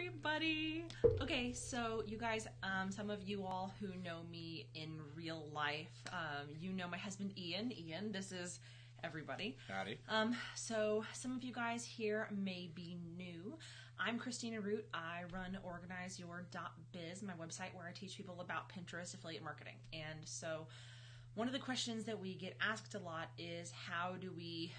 everybody. Okay, so you guys, some of you all who know me in real life, you know my husband Ian. Ian, this is everybody. Howdy. So some of you guys here may be new. I'm Christina Root. I run OrganizeYour.biz, my website where I teach people about Pinterest affiliate marketing. And so one of the questions that we get asked a lot is, how do we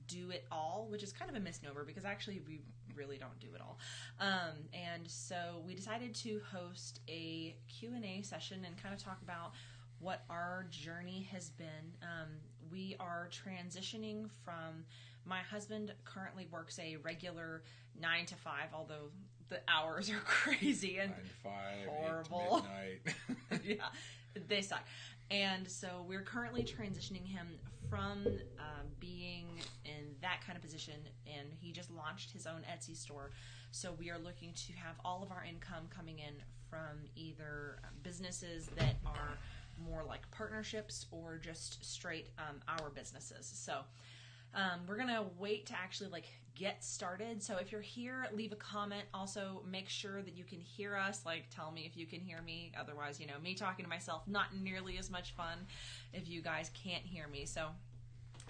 do it all? Which is kind of a misnomer because actually we really don't do it all. And so we decided to host a Q&A session and kind of talk about what our journey has been. We are transitioning from, my husband currently works a regular 9 to 5, although the hours are crazy and 9 to 5, horrible. 8 to midnight. Yeah, they suck. And so we're currently transitioning him from being in that kind of position, and he just launched his own Etsy store. So we are looking to have all of our income coming in from either businesses that are more like partnerships or just straight our businesses. So we're going to wait to actually get started. So if you're here, leave a comment. Also, make sure that you can hear us. Tell me if you can hear me. Otherwise, me talking to myself, not nearly as much fun if you guys can't hear me. So,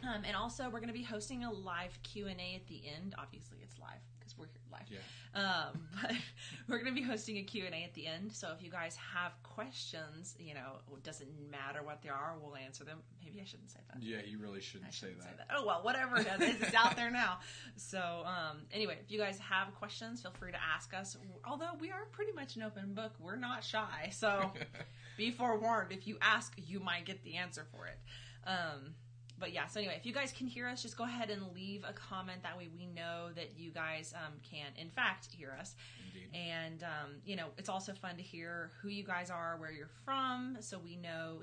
and also we're going to be hosting a live Q&A at the end. Obviously, it's live because we're here live. Yeah. But we're going to be hosting a Q&A at the end. So if you guys have questions, it doesn't matter what they are, we'll answer them. Maybe I shouldn't say that. Yeah, you really shouldn't say that. Oh, well, whatever it is, it's out there now. So anyway, if you guys have questions, feel free to ask us. Although we are pretty much an open book. We're not shy. So be forewarned. If you ask, you might get the answer for it. But yeah, so anyway, if you guys can hear us, just go ahead and leave a comment. That way we know that you guys can, in fact, hear us. Indeed. And, it's also fun to hear who you guys are, where you're from, so we know,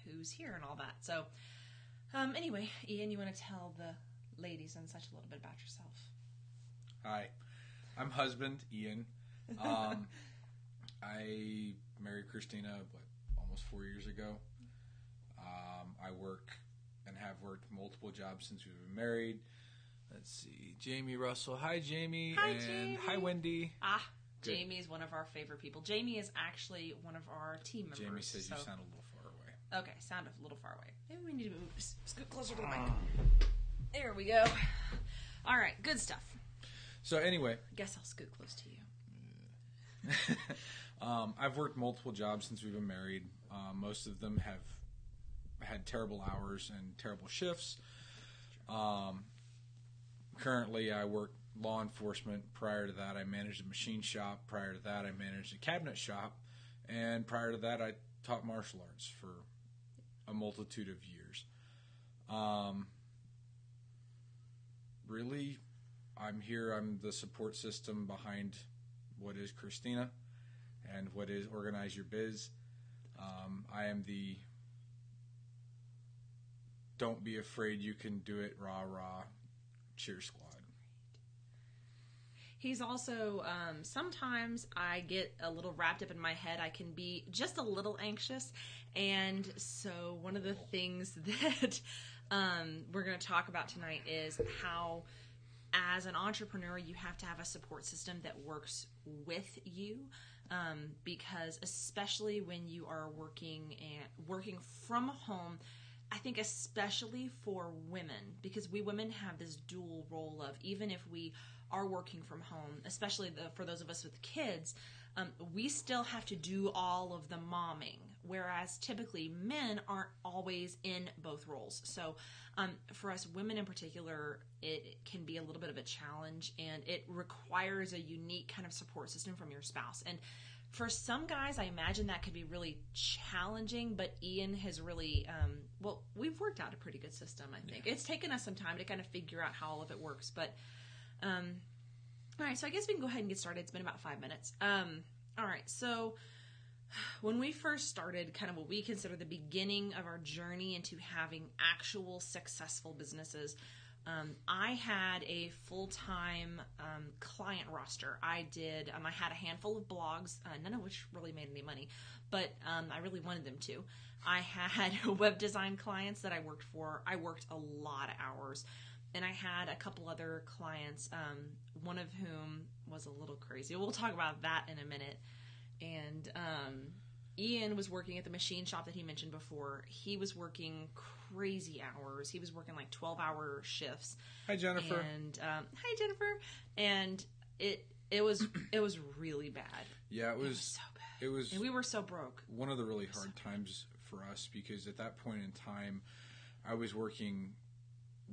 who's here and all that. So anyway, Ian, you want to tell the ladies and such a little bit about yourself? Hi, I'm husband, Ian. I married Christina, almost 4 years ago. I work and have worked multiple jobs since we've been married. Let's see, Jamie Russell. Hi, Jamie. Hi, and Jamie. Hi, Wendy. Good. Jamie is one of our favorite people. Jamie is actually one of our team members. Jamie says you sound a little far away. Okay, sound a little far away. Maybe we need to move, scoot closer to the mic. There we go. All right, good stuff. So anyway. I guess I'll scoot close to you. I've worked multiple jobs since we've been married. Most of them have had terrible hours and terrible shifts. Currently, I work law enforcement. Prior to that, I managed a machine shop. Prior to that, I managed a cabinet shop. And prior to that, I taught martial arts for a multitude of years. Really, I'm here. I'm the support system behind what is Christina and what is Organize Your Biz. I am the don't be afraid, you can do it, rah, rah, cheer squad. He's also, sometimes I get a little wrapped up in my head. I can be just a little anxious. And so one of the things that we're going to talk about tonight is how, as an entrepreneur, you have to have a support system that works with you. Because especially when you are working from home, I think especially for women, because we women have this dual role of, even if we are working from home, especially for those of us with kids, we still have to do all of the momming, whereas typically men aren't always in both roles. So for us women in particular, it can be a little bit of a challenge, and it requires a unique kind of support system from your spouse. And for some guys, I imagine that could be really challenging, but Ian has really, we've worked out a pretty good system, I think. Yeah. It's taken us some time to kind of figure out how all of it works, but, all right, so I guess we can go ahead and get started. It's been about 5 minutes. All right, so when we first started, kind of what we consider the beginning of our journey into having actual successful businesses, I had a full-time client roster. I had a handful of blogs, none of which really made any money, but I really wanted them to. I had web design clients that I worked for. I worked a lot of hours. and I had a couple other clients, one of whom was a little crazy. We'll talk about that in a minute. And Ian was working at the machine shop that he mentioned before. He was working crazy hours. He was working like 12-hour shifts. Hi, Jennifer. And hi, Jennifer. And it was really bad. Yeah, it was so bad. And we were so broke. One of the really hard times for us, because at that point in time, I was working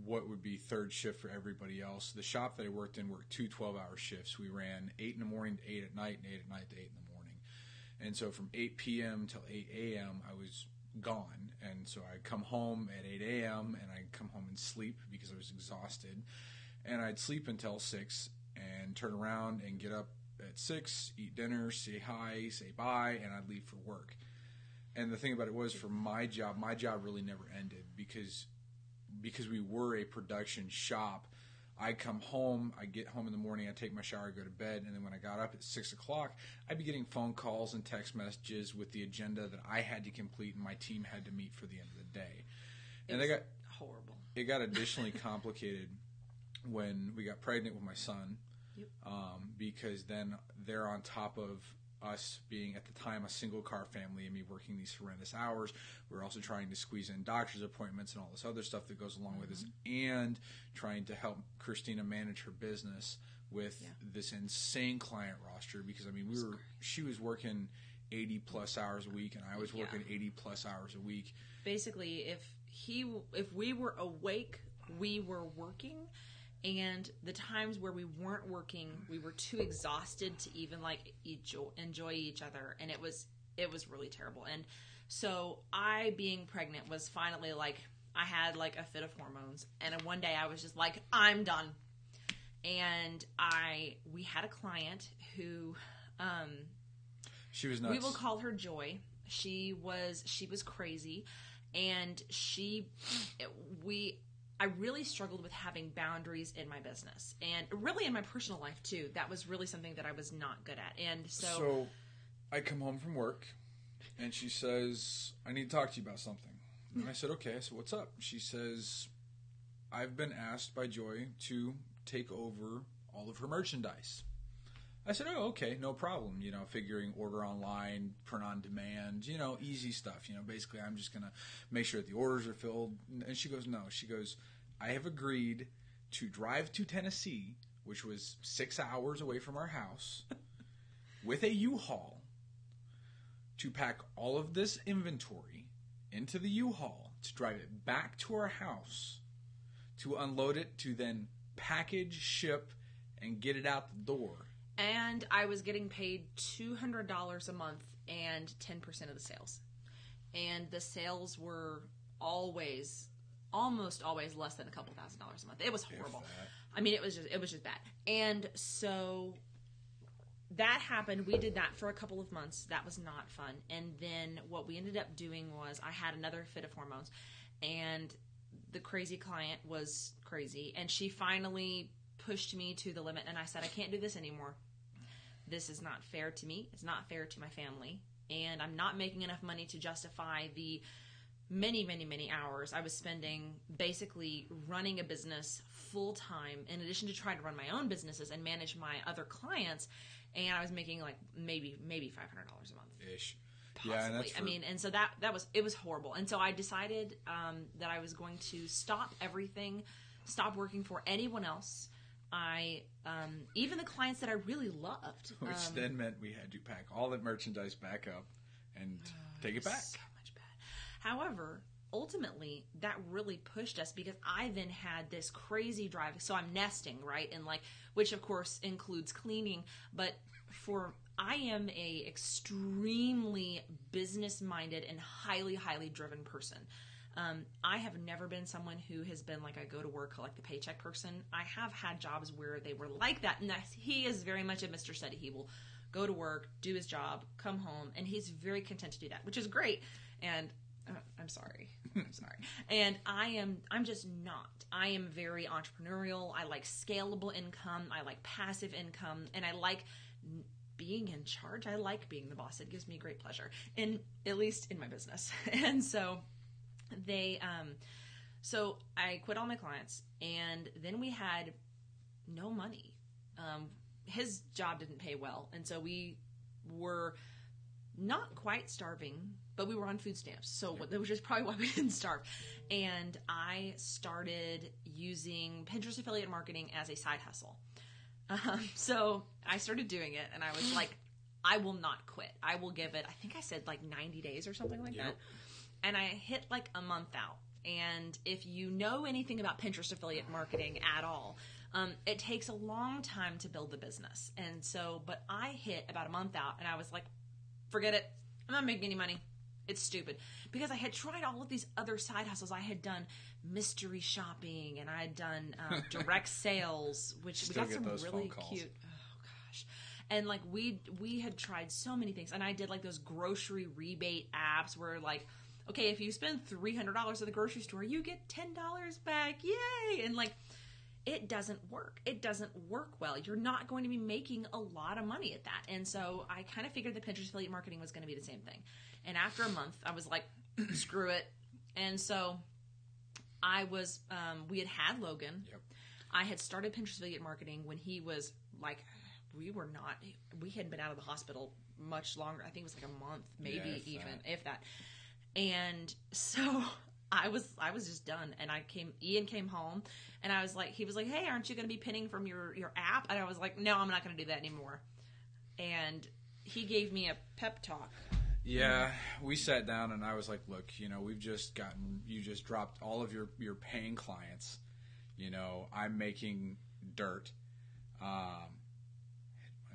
what would be third shift for everybody else. The shop that I worked in worked 2 12-hour shifts. We ran 8 in the morning to 8 at night, and 8 at night to 8 in the morning. And so from 8 p.m. till 8 a.m., I was gone. And so I'd come home at 8 a.m., and I'd come home and sleep because I was exhausted. And I'd sleep until 6 and turn around and get up at 6, eat dinner, say hi, say bye, and I'd leave for work. And the thing about it was, for my job really never ended because we were a production shop. I'd come home, I'd get home in the morning, I'd take my shower, go to bed, and then when I got up at 6 o'clock, I'd be getting phone calls and text messages with the agenda that I had to complete and my team had to meet for the end of the day. And it got horrible. It got additionally complicated when we got pregnant with my son. Yep. Because then they're on top of us being, at the time, a single-car family and me working these horrendous hours. We're also trying to squeeze in doctor's appointments and all this other stuff that goes along with this, and trying to help Christina manage her business with this insane client roster, because, I mean, she was working 80-plus hours a week, and I was working 80-plus hours a week. Basically, if we were awake, we were working. And the times where we weren't working, we were too exhausted to even like enjoy each other, and it was really terrible. And so I, being pregnant, was finally like, I had like a fit of hormones, and one day I was just like, I'm done. And we had a client who, she was nuts. We will call her Joy. She was crazy, and I really struggled with having boundaries in my business, and really in my personal life too. That was really something that I was not good at. And so I come home from work, and she says, I need to talk to you about something. And I said, okay. I said, what's up? She says, I've been asked by Joy to take over all of her merchandise. I said, oh, okay, no problem. Figuring order online, print on demand, easy stuff. Basically I'm just going to make sure that the orders are filled. And she goes, no. She goes, I have agreed to drive to Tennessee, which was 6 hours away from our house, with a U-Haul, to pack all of this inventory into the U-Haul, to drive it back to our house, to unload it, to then package, ship, and get it out the door. And I was getting paid $200 a month and 10% of the sales. And the sales were almost always less than a couple $1,000s a month. It was horrible. I mean, it was just bad. And so that happened. We did that for a couple of months. That was not fun. And then what we ended up doing was, I had another fit of hormones, and the crazy client was crazy, and she finally pushed me to the limit, and I said, I can't do this anymore. This is not fair to me. It's not fair to my family, and I'm not making enough money to justify the many, many, many hours I was spending basically running a business full time, in addition to trying to run my own businesses and manage my other clients. And I was making like maybe $500 a month ish. Possibly. Yeah, and I mean, and so it was horrible. And so I decided that I was going to stop everything, stop working for anyone else. Even the clients that I really loved. Which then meant we had to pack all that merchandise back up and take it back. So much bad. However, ultimately, that really pushed us, because I then had this crazy drive. So I'm nesting, right? And which of course includes cleaning, but I am a extremely business-minded and highly, highly driven person. I have never been someone who has been like a go to work, collect the paycheck person. I have had jobs where they were like that, and he is very much a Mr. Steady. He will go to work, do his job, come home, and he's very content to do that, which is great. And I'm sorry. And I'm just not. I am very entrepreneurial. I like scalable income. I like passive income, and I like being in charge. I like being the boss. It gives me great pleasure, at least in my business. And so So I quit all my clients, and then we had no money. His job didn't pay well, and so we were not quite starving, but we were on food stamps. So that was just probably why we didn't starve. And I started using Pinterest affiliate marketing as a side hustle. So I started doing it, and I was like, I will not quit. I will give it, I think I said like 90 days or something like that. And I hit like a month out. And if you know anything about Pinterest affiliate marketing at all, it takes a long time to build the business. And so, but I hit about a month out, and I was like, forget it. I'm not making any money. It's stupid. Because I had tried all of these other side hustles. I had done mystery shopping, and I had done direct sales, which Still we got some really cute. Oh gosh. And like we had tried so many things, and I did like those grocery rebate apps where like, okay, if you spend $300 at the grocery store, you get $10 back. Yay! And like, it doesn't work. It doesn't work well. You're not going to be making a lot of money at that. And so I kind of figured that Pinterest affiliate marketing was going to be the same thing. And after a month, I was like, screw it. And so I was, we had Logan. Yep. I had started Pinterest affiliate marketing when he was like, we hadn't been out of the hospital much longer. I think it was like a month, maybe if that. And so I was just done. And Ian came home, and I was like, he was like, hey, aren't you going to be pinning from your app? And I was like, no, I'm not going to do that anymore. And he gave me a pep talk. Yeah, we sat down, and I was like, look, you just dropped all of your paying clients. I'm making dirt. My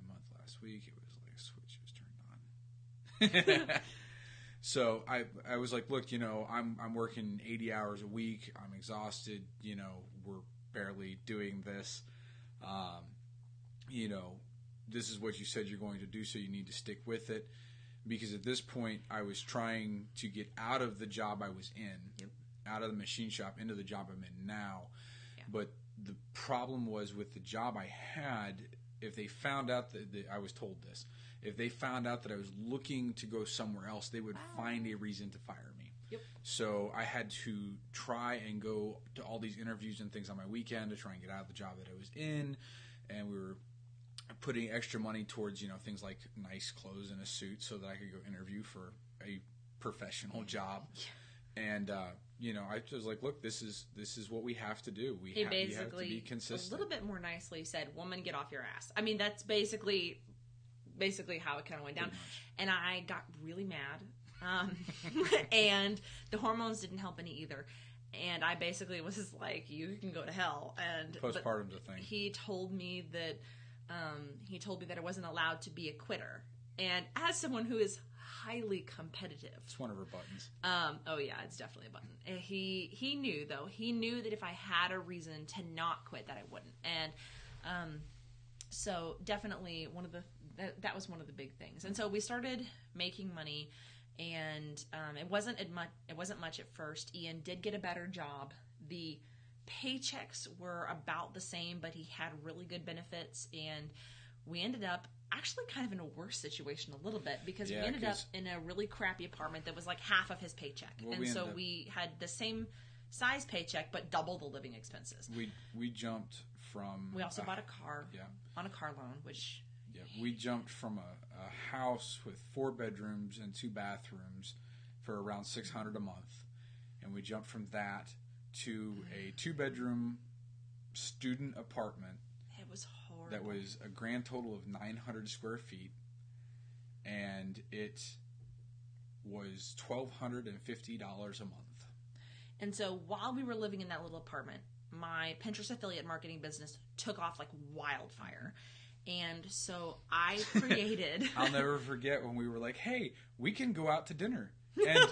month last week, it was like a switch was turned on. So I was like, look, I'm working 80 hours a week. I'm exhausted. We're barely doing this. This is what you said you're going to do, so you need to stick with it. Because at this point, I was trying to get out of the job I was in, out of the machine shop, into the job I'm in now. Yeah. But the problem was with the job I had, if they found out that I was told this, if they found out that I was looking to go somewhere else, they would find a reason to fire me. Yep. So I had to try and go to all these interviews and things on my weekend to try and get out of the job that I was in. And we were putting extra money towards, things like nice clothes and a suit so that I could go interview for a professional job. Yeah. And, I was like, look, this is what we have to do. We have to be consistent. A little bit more nicely said, woman, get off your ass. I mean, that's basically how it kind of went down. And I got really mad. And the hormones didn't help any either. And I basically was just like, you can go to hell. And postpartum to thing. He told me that I wasn't allowed to be a quitter. And as someone who is highly competitive, it's one of her buttons. Oh yeah, it's definitely a button. He knew though. He knew that if I had a reason to not quit, that I wouldn't. And so definitely that was one of the big things. And so we started making money, and it wasn't much at first. Ian did get a better job. The paychecks were about the same, but he had really good benefits, and we ended up actually kind of in a worse situation a little bit because we ended up in a really crappy apartment that was like half of his paycheck. And so we had the same size paycheck but double the living expenses. We jumped from... We also bought a car on a car loan, which... Yeah, we jumped from a house with 4 bedrooms and 2 bathrooms for around $600 a month. And we jumped from that to a 2-bedroom student apartment. It was horrible. That was a grand total of 900 square feet. And it was $1,250 a month. And so while we were living in that little apartment, my Pinterest affiliate marketing business took off like wildfire. And so I created... I'll never forget when we were like, hey, we can go out to dinner. And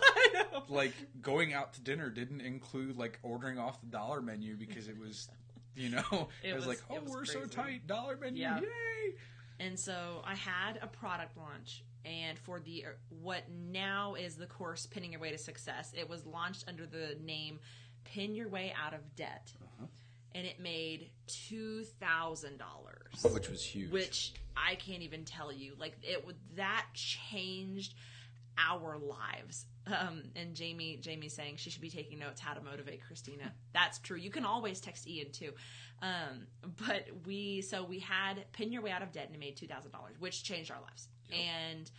like going out to dinner didn't include like ordering off the dollar menu because it was, it was like, oh, we're crazy. So tight, dollar menu, yay! And so I had a product launch, and for the what now is the course Pinning Your Way to Success, it was launched under the name Pin Your Way Out of Debt. Uh-huh. And it made $2,000, which was huge. Which I can't even tell you. Like that changed our lives. And Jamie's saying she should be taking notes how to motivate Christina. That's true. You can always text Ian too. But we had Pin Your Way Out of Debt, and it made $2,000, which changed our lives. Yep. And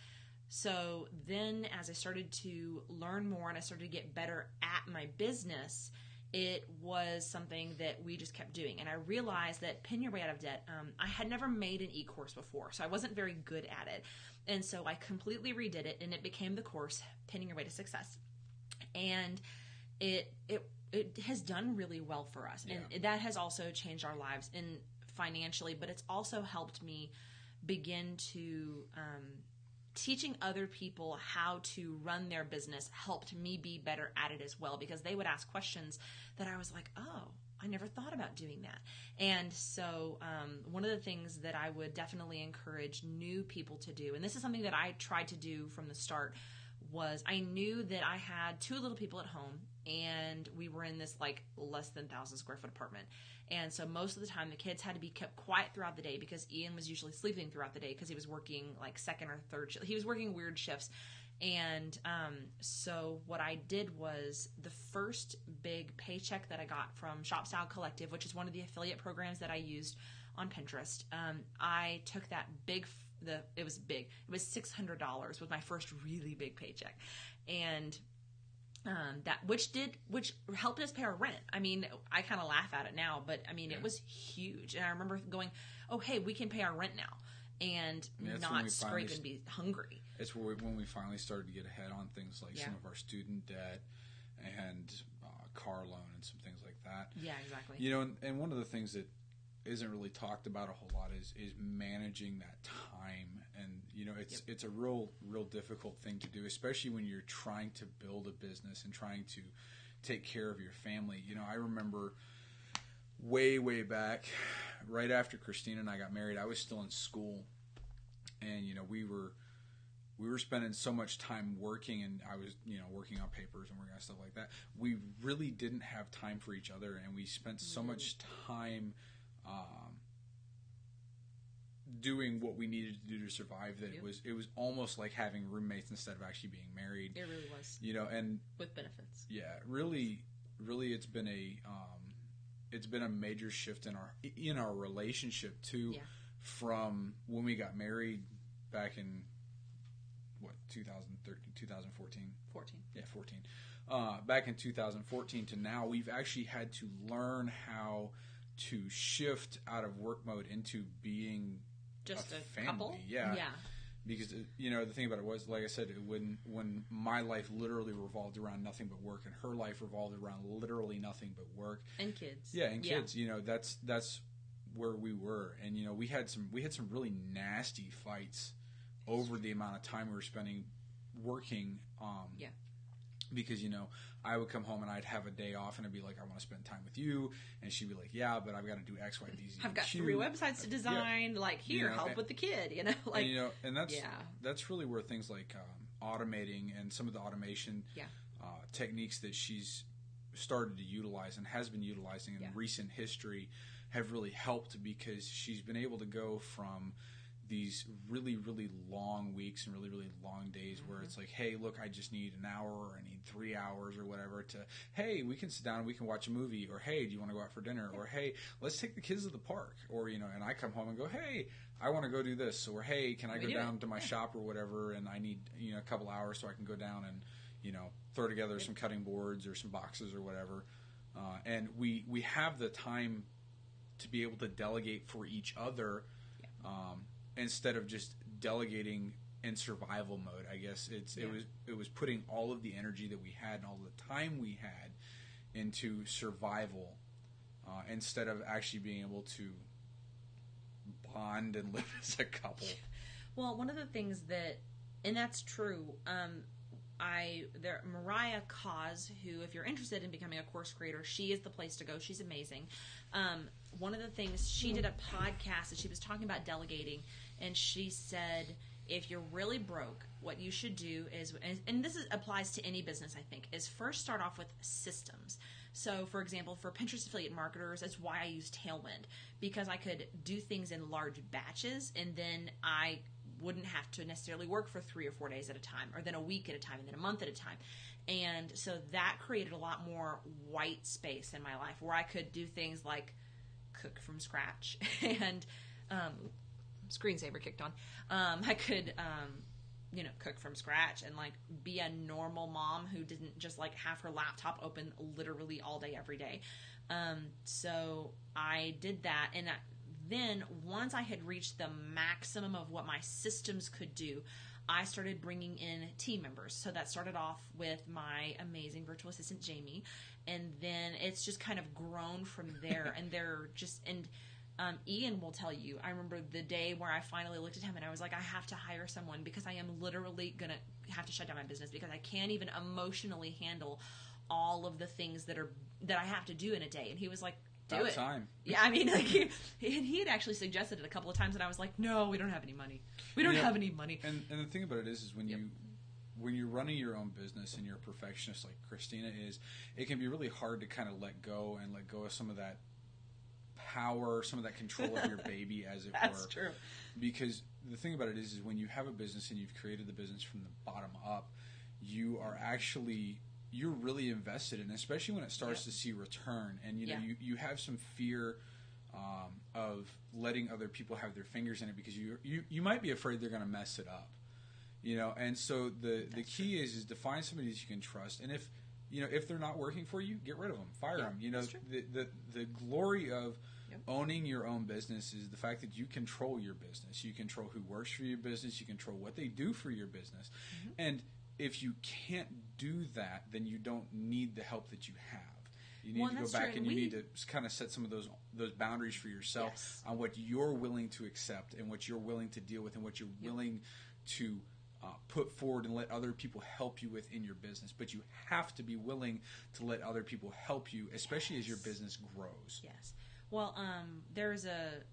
so then as I started to learn more and I started to get better at my business, it was something that we just kept doing. And I realized that Pin Your Way Out of Debt, I had never made an e-course before, so I wasn't very good at it. And so I completely redid it, and it became the course, Pinning Your Way to Success. And it has done really well for us. Yeah. And that has also changed our lives financially, but it's also helped me begin to... teaching other people how to run their business helped me be better at it as well, because they would ask questions that I was like, oh, I never thought about doing that. And so one of the things that I would definitely encourage new people to do, and this is something that I tried to do from the start, was I knew that I had two little people at home, and we were in this like less than 1,000 square foot apartment. And so most of the time the kids had to be kept quiet throughout the day, because Ian was usually sleeping throughout the day because he was working like second or third shift. He was working weird shifts. And so what I did was, the first big paycheck that I got from Shop Style Collective, which is one of the affiliate programs that I used on Pinterest, I took that it was big. It was $600 was my first really big paycheck. And which helped us pay our rent. I mean, I kind of laugh at it now, but I mean, It was huge. And I remember going, oh, hey, we can pay our rent now and not scrape and be hungry. It's when we finally started to get ahead on things like some of our student debt and car loan and some things like that. Yeah, exactly. You know, and one of the things that isn't really talked about a whole lot is managing that time. And you know, it's a real difficult thing to do, especially when you're trying to build a business and trying to take care of your family. You know, I remember way back, right after Christina and I got married, I was still in school, and you know, we were spending so much time working, and I was, you know, working on papers and working on stuff like that. We really didn't have time for each other, and we spent so much time doing what we needed to do to survive that it was almost like having roommates instead of actually being married. It really was. You know, and with benefits. Yeah, really it's been a major shift in our relationship too, from when we got married back in 2014. Yeah, 14. Back in 2014 to now, we've actually had to learn how to shift out of work mode into being just a family. Couple? Yeah. Because, you know, the thing about it was, like I said, when my life literally revolved around nothing but work, and her life revolved around literally nothing but work. And kids. Yeah, and kids. You know, that's where we were. And, you know, we had some really nasty fights over the amount of time we were spending working. Because, you know, I would come home and I'd have a day off, and I'd be like, I want to spend time with you. And she'd be like, yeah, but I've got to do X, Y, Z. I've got 3 websites to design. Like, here, help with the kid, you know? Like, and, you know, and that's really where things like automating and some of the automation techniques that she's started to utilize and has been utilizing in recent history have really helped, because she's been able to go from these really long weeks and really long days where it's like, hey, look, I just need an hour, or I need 3 hours or whatever, to, hey, we can sit down and we can watch a movie, or hey, do you want to go out for dinner, or hey, let's take the kids to the park, or, you know, and I come home and go, hey, I want to go do this, or hey, can I go down to my shop or whatever, and I need, you know, a couple hours so I can go down and, you know, throw together some cutting boards or some boxes or whatever. And we have the time to be able to delegate for each other, instead of just delegating in survival mode. I guess it was putting all of the energy that we had and all the time we had into survival, instead of actually being able to bond and live as a couple. Well, one of the things and that's true, Mariah Cause, who, if you're interested in becoming a course creator, she is the place to go. She's amazing. One of the things, she did a podcast and she was talking about delegating, and she said, if you're really broke, what you should do is, and this applies to any business, I think, is first start off with systems. So, for example, for Pinterest affiliate marketers, that's why I use Tailwind, because I could do things in large batches, and then I wouldn't have to necessarily work for 3 or 4 days at a time, or then a week at a time, and then a month at a time. And so that created a lot more white space in my life where I could do things like cook from scratch and screensaver kicked on. I could cook from scratch and like be a normal mom who didn't just like have her laptop open literally all day every day. So I did that, and then once I had reached the maximum of what my systems could do, I started bringing in team members. So that started off with my amazing virtual assistant, Jamie. And then it's just kind of grown from there. And they're just, and Ian will tell you, I remember the day where I finally looked at him and I was like, I have to hire someone because I am literally going to have to shut down my business because I can't even emotionally handle all of the things that I have to do in a day. And he was like, do it. Time. Yeah, I mean, like he had actually suggested it a couple of times, and I was like, no, we don't have any money. We don't have any money. And the thing about it is when you're running your own business and you're a perfectionist like Christina is, it can be really hard to kind of let go of some of that power, some of that control of your baby, as it were. That's true. Because the thing about it is when you have a business and you've created the business from the bottom up, you're really invested in, especially when it starts to see return. And you have some fear of letting other people have their fingers in it because you might be afraid they're going to mess it up. And so the key is to find somebody that you can trust. And if they're not working for you, get rid of them, fire them. The glory of owning your own business is the fact that you control your business. You control who works for your business. You control what they do for your business. Mm-hmm. And if you can't do that, then you don't need the help that you have. You need to go back and you need to kind of set some of those boundaries for yourself on what you're willing to accept and what you're willing to deal with and what you're willing to put forward and let other people help you with in your business. But you have to be willing to let other people help you, especially as your business grows. Yes. Well, there's a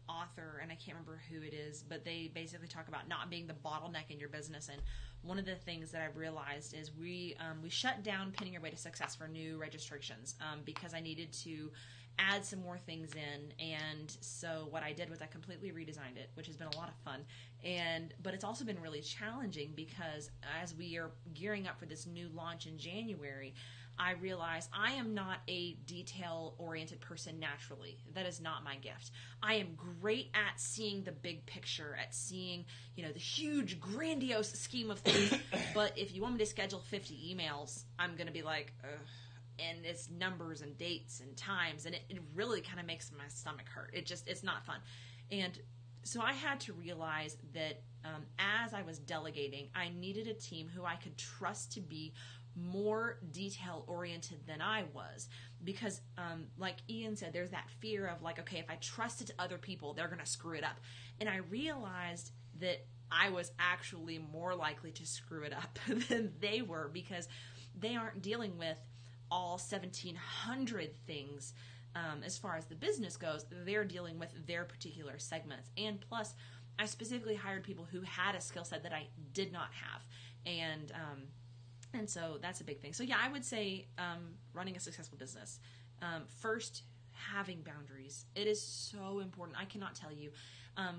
author, and I can't remember who it is, but they basically talk about not being the bottleneck in your business. And one of the things that I've realized is we shut down Pinning Your Way to Success for new registrations because I needed to add some more things in. And so what I did was I completely redesigned it, which has been a lot of fun. But it's also been really challenging because as we are gearing up for this new launch in January, I realize I am not a detail-oriented person naturally. That is not my gift. I am great at seeing the big picture, at seeing, the huge, grandiose scheme of things. But if you want me to schedule 50 emails, I'm going to be like, ugh. And it's numbers and dates and times, and it really kind of makes my stomach hurt. It's not fun. And so I had to realize that as I was delegating, I needed a team who I could trust to be more detail-oriented than I was. Because, like Ian said, there's that fear of like, okay, if I trust it to other people, they're going to screw it up. And I realized that I was actually more likely to screw it up than they were because they aren't dealing with all 1,700 things as far as the business goes. They're dealing with their particular segments. And plus, I specifically hired people who had a skill set that I did not have. And so that's a big thing. So yeah, I would say running a successful business. First, having boundaries. It is so important. I cannot tell you.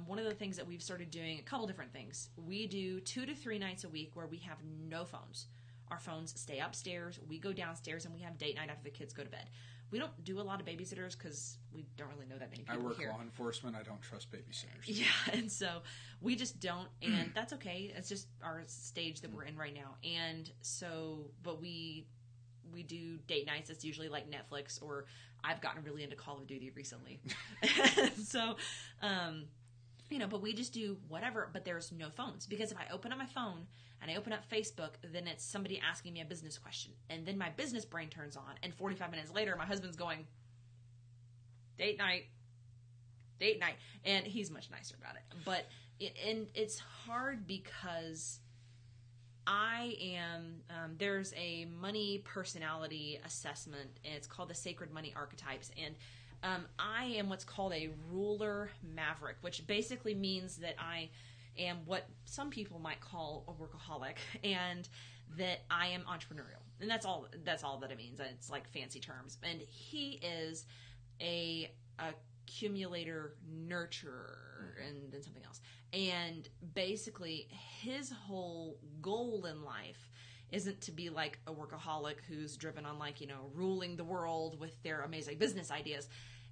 One of the things that we've started doing, a couple different things. We do 2 to 3 nights a week where we have no phones. Our phones stay upstairs. We go downstairs and we have date night after the kids go to bed. We don't do a lot of babysitters because we don't really know that many people here. I work law enforcement. I don't trust babysitters. Yeah, and so we just don't, and that's okay. It's just our stage that we're in right now. And so, but we do date nights. It's usually like Netflix, or I've gotten really into Call of Duty recently. So, but we just do whatever, but there's no phones. Because if I open up my phone and I open up Facebook, then it's somebody asking me a business question. And then my business brain turns on. And 45 minutes later, my husband's going, date night. And he's much nicer about it. But it's hard because I am, there's a money personality assessment, and it's called the Sacred Money Archetypes. And I am what's called a ruler maverick, which basically means that I am what some people might call a workaholic, and that I am entrepreneurial. And that's all that it means. It's like fancy terms. And he is a accumulator, nurturer, and then something else. And basically, his whole goal in life isn't to be like a workaholic who's driven on like, ruling the world with their amazing business ideas.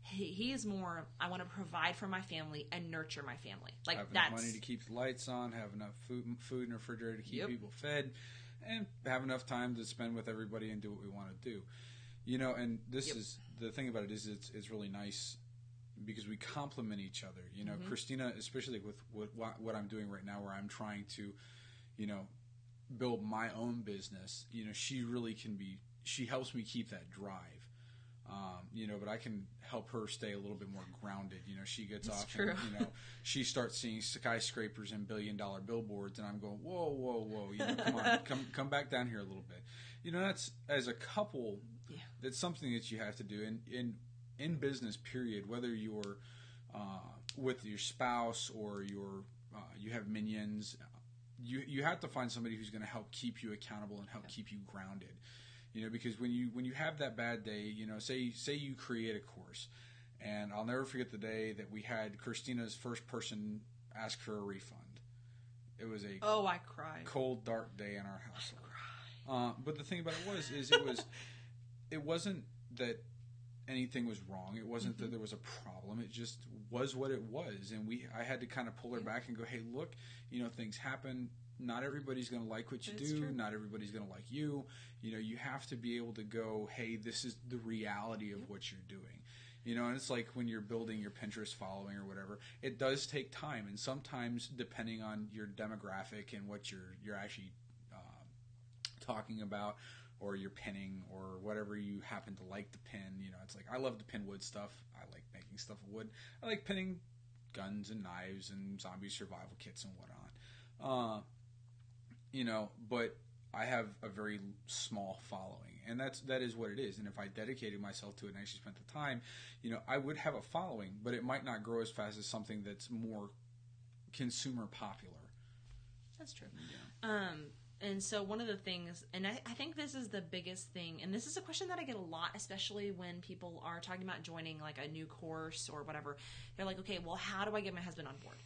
He is more, I want to provide for my family and nurture my family. Like have enough money to keep the lights on, have enough food in the refrigerator to keep people fed, and have enough time to spend with everybody and do what we want to do. And this is the thing about it is it's really nice because we complement each other. Christina, especially with what I'm doing right now, where I'm trying to, build my own business. She really can be. She helps me keep that drive. But I can help her stay a little bit more grounded. She gets That's off true. and, she starts seeing skyscrapers and billion-dollar billboards, and I'm going, whoa, come on, come back down here a little bit. That's, as a couple, that's something that you have to do. In business, period, whether you're with your spouse or you have minions, you have to find somebody who's going to help keep you accountable and help keep you grounded. Because when you have that bad day, say you create a course, and I'll never forget the day that we had Christina's first person ask for a refund. It was I cried. Cold, dark day in our house. I cried. But the thing about it wasn't that anything was wrong. It wasn't that there was a problem. It just was what it was, and I had to kind of pull her back and go, hey, look, things happen. Not everybody's going to like what you do. True. Not everybody's going to like you. You have to be able to go, hey, this is the reality of what you're doing. And it's like when you're building your Pinterest following or whatever, it does take time. And sometimes, depending on your demographic and what you're actually talking about, or you're pinning, or whatever you happen to like to pin, it's like I love to pin wood stuff. I like making stuff of wood. I like pinning guns and knives and zombie survival kits and whatnot. But I have a very small following, and that is what it is. And if I dedicated myself to it and actually spent the time, I would have a following, but it might not grow as fast as something that's more consumer popular. That's true. Yeah. And so one of the things, and I think this is the biggest thing, and this is a question that I get a lot, especially when people are talking about joining like a new course or whatever. They're like, okay, well, how do I get my husband on board?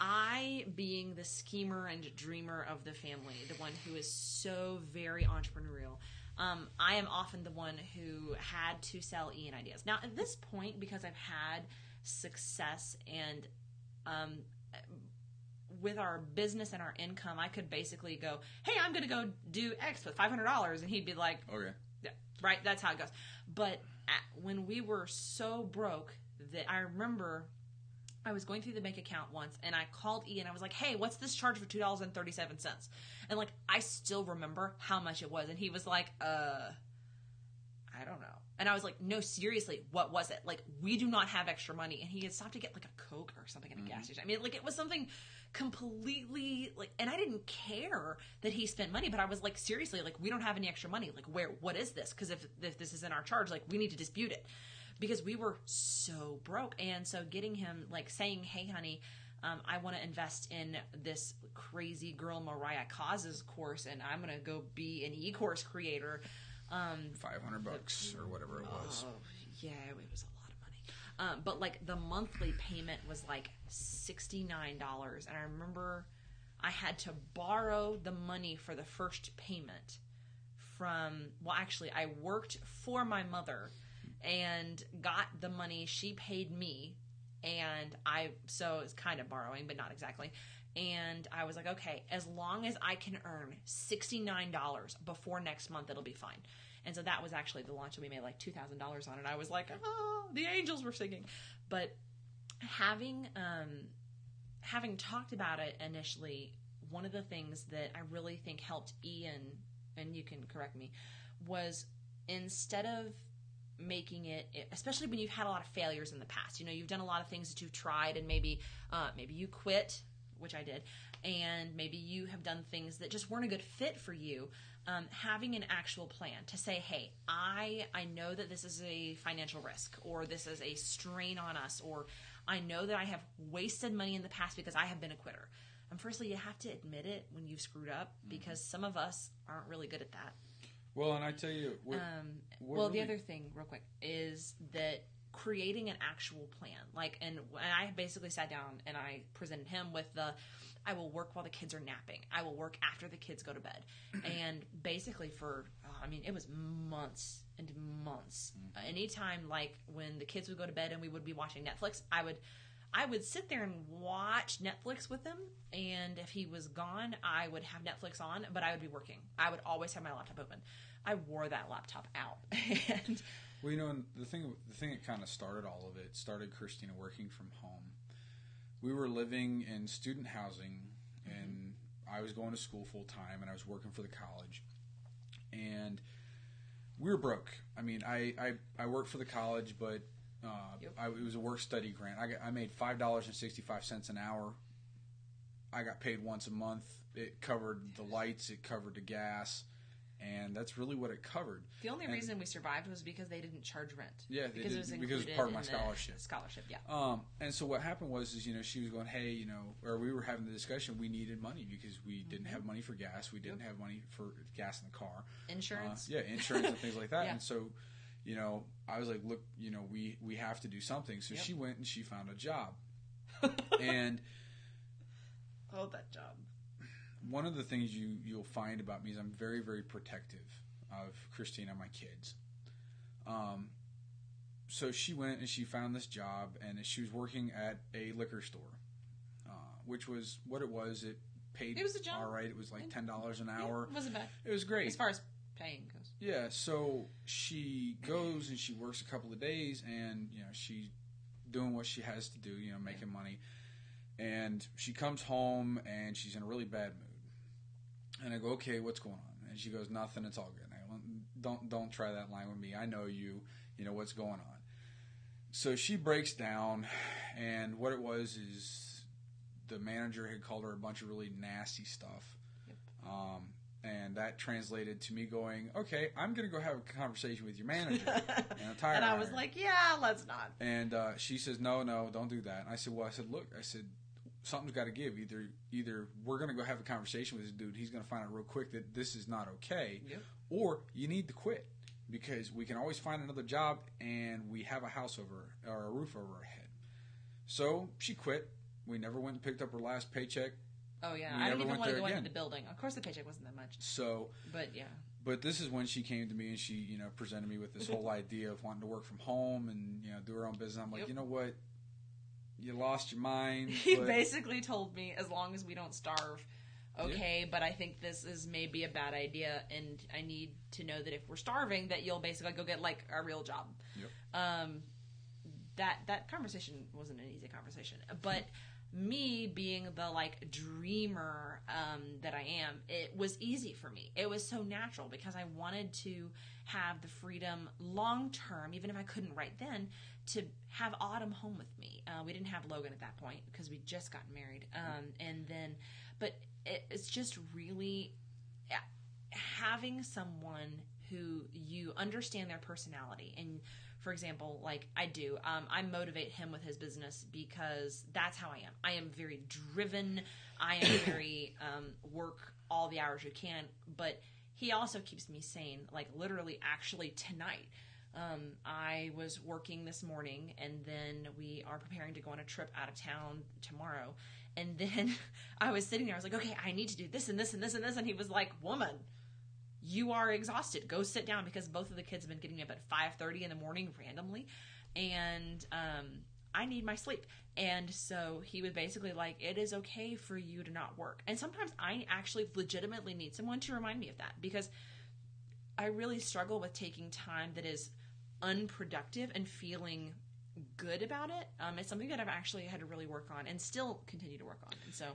I, being the schemer and dreamer of the family, the one who is so very entrepreneurial, I am often the one who had to sell Ian ideas. Now, at this point, because I've had success and with our business and our income, I could basically go, hey, I'm going to go do X with $500, and he'd be like, okay. Yeah, right, that's how it goes. But when we were so broke that I remember I was going through the bank account once, and I called Ian. I was like, hey, what's this charge for $2.37? And, like, I still remember how much it was. And he was like, I don't know. And I was like, no, seriously, what was it? Like, we do not have extra money. And he had stopped to get, like, a Coke or something at a gas station. I mean, like, it was something completely, like, and I didn't care that he spent money, but I was like, seriously, like, we don't have any extra money. Like, what is this? Because if this is in our charge, like, we need to dispute it. Because we were so broke. And so getting him, like, saying, hey, honey, I want to invest in this crazy girl Mariah Cause's course, and I'm going to go be an e-course creator. $500 or whatever it was. Oh, yeah, it was a lot of money. But, like, the monthly payment was, like, $69. And I remember I had to borrow the money for the first payment from, well, actually, I worked for my mother and got the money. She paid me, and so it's kind of borrowing, but not exactly. And I was like, okay, as long as I can earn $69 before next month, it'll be fine. And so that was actually the launch, and we made like $2,000 on it. I was like, oh, the angels were singing. But having talked about it initially, one of the things that I really think helped Ian, and you can correct me, was instead of making it, especially when you've had a lot of failures in the past, you've done a lot of things that you've tried, and maybe you quit, which I did, and maybe you have done things that just weren't a good fit for you. Having an actual plan to say, hey, I know that this is a financial risk, or this is a strain on us, or I know that I have wasted money in the past because I have been a quitter. And firstly, you have to admit it when you've screwed up, because some of us aren't really good at that. Well, and I tell you, the other thing, real quick, is that creating an actual plan. And I basically sat down and I presented him with I will work while the kids are napping. I will work after the kids go to bed. And basically it was months and months. Anytime, when the kids would go to bed and we would be watching Netflix, I would sit there and watch Netflix with him. And if he was gone, I would have Netflix on, but I would be working. I would always have my laptop open. I wore that laptop out. And well, the thing that kind of started all of it started Christina working from home. We were living in student housing, and I was going to school full time, and I was working for the college, and we were broke. I mean, I worked for the college, but it was a work study grant. I made $5.65 an hour. I got paid once a month. It covered the lights. It covered the gas. And that's really what it covered. The only reason we survived was because they didn't charge rent. Yeah, because it was part of my scholarship. Scholarship, yeah. And so what happened was, she was going, hey, or we were having the discussion. We needed money because we didn't have money for gas. We didn't have money for gas in the car. Insurance. Insurance and things like that. Yeah. And so, I was like, look, we have to do something. So she went and she found a job. And that job. One of the things you'll find about me is I'm very, very protective of Christina and my kids. So she went and she found this job, and she was working at a liquor store, which was what it was. It paid. It was a job. All right. It was like $10 an hour. It wasn't bad. It was great as far as paying goes. Yeah. So she goes and she works a couple of days, and she's doing what she has to do. Making money. And she comes home and she's in a really bad mood. And I go, okay, what's going on? And she goes, nothing. It's all good. And I go, don't try that line with me. I know you. You know what's going on. So she breaks down, and what it was is the manager had called her a bunch of really nasty stuff. Yep. And that translated to me going, okay, I'm going to go have a conversation with your manager. And I was like, yeah, let's not. And she says, no, don't do that. And I said, look, something's got to give. Either we're going to go have a conversation with this dude. He's going to find out real quick that this is not okay. Yep. Or you need to quit, because we can always find another job, and we have a house or a roof over our head. So she quit. We never went and picked up her last paycheck. Oh, yeah. I didn't even want to go into the building. Of course, the paycheck wasn't that much. But, yeah. But this is when she came to me, and she, presented me with this whole idea of wanting to work from home and, do her own business. I'm like, you know what? You lost your mind. He basically told me, as long as we don't starve, okay, but I think this is maybe a bad idea, and I need to know that if we're starving, that you'll basically go get, a real job. Yep. That conversation wasn't an easy conversation. But me being the, dreamer that I am, it was easy for me. It was so natural because I wanted to have the freedom long term, even if I couldn't right then, to have Autumn home with me. We didn't have Logan at that point because we just gotten married. But it's just really having someone who you understand their personality. And for example, like I do, I motivate him with his business because that's how I am. I am very driven. I am very work all the hours you can. But he also keeps me sane. Like literally, actually tonight, I was working this morning, and then we are preparing to go on a trip out of town tomorrow. And then I was sitting there. I was like, okay, I need to do this and this and this and this. And he was like, woman, you are exhausted. Go sit down, because both of the kids have been getting up at 5:30 in the morning randomly. And I need my sleep. And so he was basically like, it is okay for you to not work. And sometimes I actually legitimately need someone to remind me of that, because I really struggle with taking time that is unproductive and feeling good about it. It's something that I've actually had to really work on and still continue to work on. And so,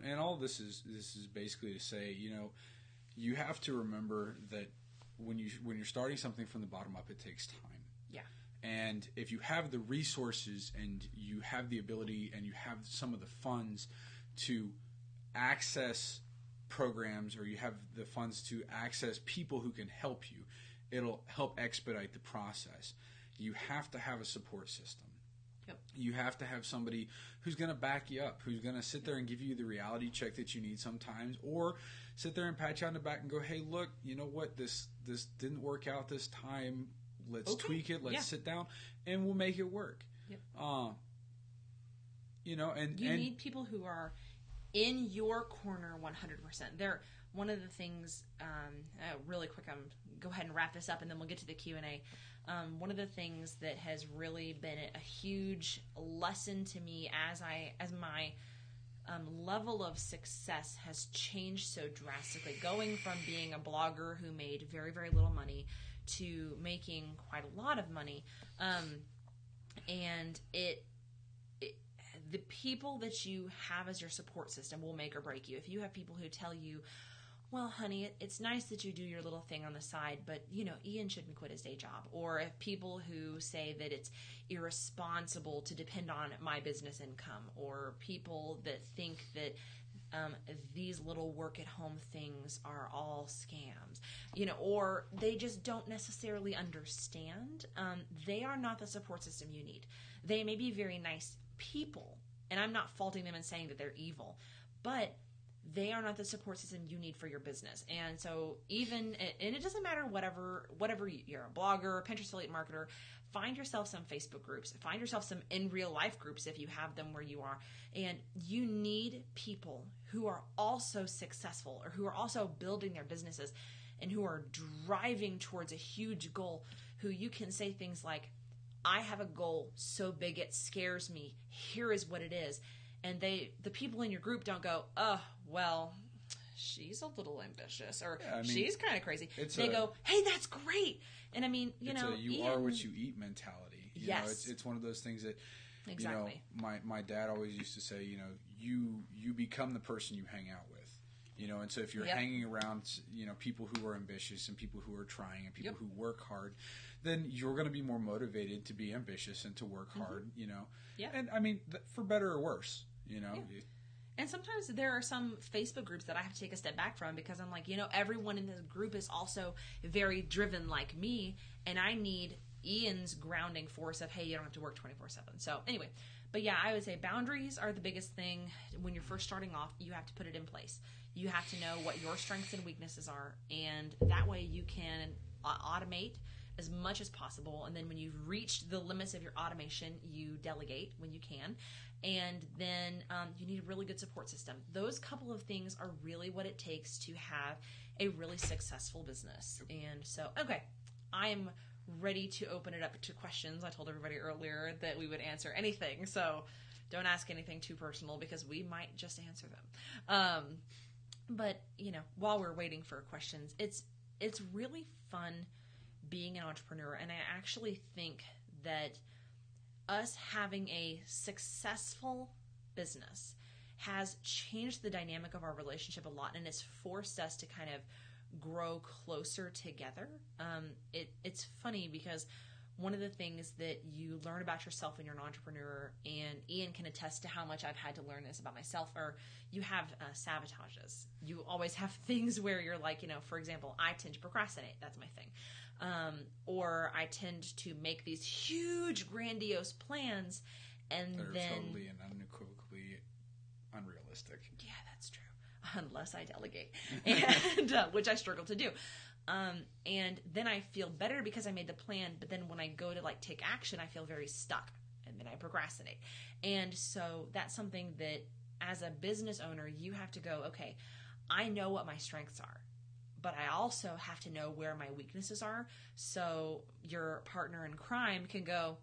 and all this is basically to say, you have to remember that when you're starting something from the bottom up, it takes time. Yeah. And if you have the resources and you have the ability and you have some of the funds to access programs, or you have the funds to access people who can help you, it'll help expedite the process. You have to have a support system. Yep. You have to have somebody who's going to back you up, who's going to sit there and give you the reality check that you need sometimes, or sit there and pat you on the back and go, hey, look, you know what, this didn't work out this time. Let's tweak it. Let's sit down, and we'll make it work. Yep. And you need people who are in your corner 100%. They're one of the things. Really quick, I'm go ahead and wrap this up, and then we'll get to the Q&A. One of the things that has really been a huge lesson to me as my level of success has changed so drastically, going from being a blogger who made very, very little money to making quite a lot of money. And the people that you have as your support system will make or break you. If you have people who tell you, well, honey, it's nice that you do your little thing on the side, but, Ian shouldn't quit his day job. Or if people who say that it's irresponsible to depend on my business income, or people that think that these little work-at-home things are all scams, or they just don't necessarily understand, they are not the support system you need. They may be very nice people, and I'm not faulting them and saying that they're evil, but they are not the support system you need for your business. And so and it doesn't matter whatever you're a blogger, a Pinterest affiliate marketer, find yourself some Facebook groups, find yourself some in real life groups if you have them where you are. And you need people who are also successful or who are also building their businesses and who are driving towards a huge goal, who you can say things like, I have a goal so big it scares me. Here is what it is. And the people in your group don't go, oh, well, she's a little ambitious, or she's kind of crazy. They go, hey, that's great. And I mean, you are what you eat mentality. Yes. It's one of those things that, exactly. My dad always used to say, you become the person you hang out with. And so if you're hanging around, people who are ambitious and people who are trying and people who work hard, then you're going to be more motivated to be ambitious and to work hard, Yeah. And I mean, for better or worse, Yeah. And sometimes there are some Facebook groups that I have to take a step back from because I'm like, everyone in this group is also very driven like me, and I need Ian's grounding force of, hey, you don't have to work 24/7. So anyway, but yeah, I would say boundaries are the biggest thing. When you're first starting off, you have to put it in place. You have to know what your strengths and weaknesses are, and that way you can automate as much as possible. And then when you've reached the limits of your automation, you delegate when you can. And then you need a really good support system. Those couple of things are really what it takes to have a really successful business. And so, okay, I'm ready to open it up to questions. I told everybody earlier that we would answer anything. So don't ask anything too personal because we might just answer them. But, while we're waiting for questions, it's really fun being an entrepreneur. And I actually think that us having a successful business has changed the dynamic of our relationship a lot, and it's forced us to kind of grow closer together. It's funny because one of the things that you learn about yourself when you're an entrepreneur, and Ian can attest to how much I've had to learn this about myself, or you have sabotages. You always have things where you're like, for example, I tend to procrastinate. That's my thing. Or I tend to make these huge, grandiose plans, and that are then totally and unequivocally unrealistic. Yeah, that's true. Unless I delegate, and which I struggle to do. And then I feel better because I made the plan, but then when I go to take action, I feel very stuck, and then I procrastinate. And so that's something that as a business owner, you have to go, okay, I know what my strengths are, but I also have to know where my weaknesses are. So your partner in crime can go,